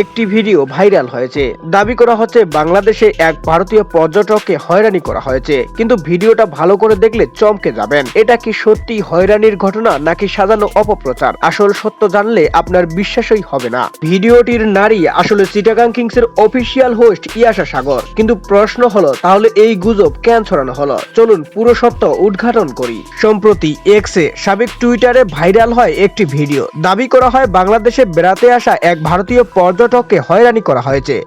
একটি video viral হয়েছে। দাবি করা হচ্ছে বাংলাদেশে এক ভারতীয় পর্যটককে হয়রানি করা হয়েছে, কিন্তু ভিডিওটা ভালো করে দেখলে চমকে যাবেন। এটা কি সত্যি হয়রানির ঘটনা নাকি সাজানো অপপ্রচার? আসল সত্য জানলে আপনার বিশ্বাসই হবে না। ভিডিওটির নারী আসলে চিটাগাং কিংসের অফিসিয়াল হোস্ট ইয়াশা সাগর। কিন্তু প্রশ্ন হলো, তাহলে এই গুজব কেন ছড়ানো হলো? চলুন পুরো সত্য উদ্ঘাটন করি। সম্প্রতি এক্সে, সাবেক টুইটারে ভাইরাল হয় একটি ভিডিও। দাবি করা হয় বাংলাদেশে বেড়াতে আসা এক ভারতীয় পর্যটককে হয়রানি করা হয়েছে।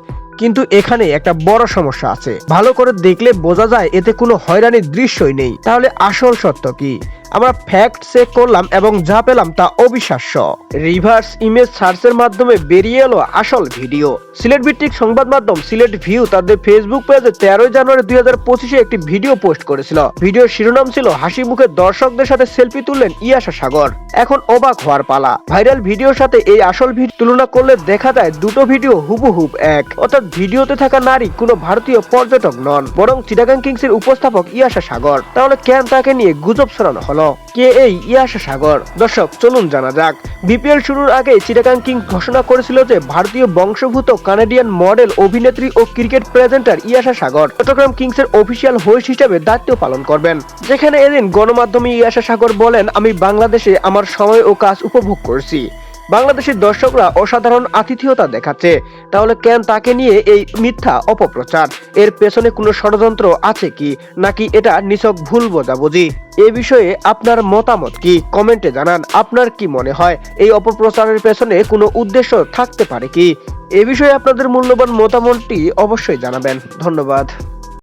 কিন্তু এখানে একটা বড় সমস্যা আছে। ভালো করে দেখলে বোঝা যায় এতে কোনো হয়রানির দৃশ্যই নেই। তাহলে আসল সত্য কি? আমরা ফ্যাক্ট চেক করলাম এবং যা পেলাম তা অবিশ্বাস্য। রিভার্স ইমেজ সার্চের মাধ্যমে বেরিয়ে এলো আসল ভিডিও। সিলেট ভিত্তিক সংবাদ মাধ্যম সিলেট ভিউ তাদের ফেসবুক পেজে 13 জানুয়ারি 2025 একটি ভিডিও পোস্ট করেছিল। ভিডিওর শিরোনাম ছিল, হাসি মুখে দর্শকদের সাথে সেলফি তুললেন ইয়াশা সাগর। এখন অবাক হওয়ার পালা। ভাইরাল ভিডিওর সাথে এই আসল ভিডিও তুলনা করলে দেখা যায় দুটো ভিডিও হুবহুব এক। অর্থাৎ ভিডিওতে থাকা নারী কোনো ভারতীয় পর্যটক নন, বরং চিটাগাং কিংসের উপস্থাপক ইয়াশা সাগর। তাহলে কেন তাকে নিয়ে গুজব ছড়ানো হলো? কে এই ইয়াশা সাগর? দর্শক চলুন জানা যাক। বিপিএল শুরুর আগে চিটাগাং কিংস ঘোষণা করেছিল যে ভারতীয় বংশোদ্ভূত কানাডিয়ান মডেল, অভিনেত্রী ও ক্রিকেট প্রেজেন্টার ইয়াশা সাগর চট্টগ্রাম কিংসের অফিসিয়াল হোস্ট হিসেবে দায়িত্ব পালন করবেন। যেখানে এদিন গণমাধ্যমে ইয়াশা সাগর বলেন, আমি বাংলাদেশে আমার সময় ও কাজ উপভোগ করছি। বাংলাদেশের দর্শকরা অসাধারণ আতিথেয়তা দেখাচ্ছে। তাহলে কেন তাকে নিয়ে এই মিথ্যা অপপ্রচার? এর পেছনে কোনো ষড়যন্ত্র আছে কি, নাকি এটা নিছক ভুল বোঝাবুঝি? এ বিষয়ে আপনার মতামত কি? কমেন্টে জানান। আপনার কি মনে হয় এই অপপ্রচারের পেছনে কোনো উদ্দেশ্য থাকতে পারে কি? এ বিষয়ে আপনাদের মূল্যবান মতামতটি অবশ্যই জানাবেন। ধন্যবাদ।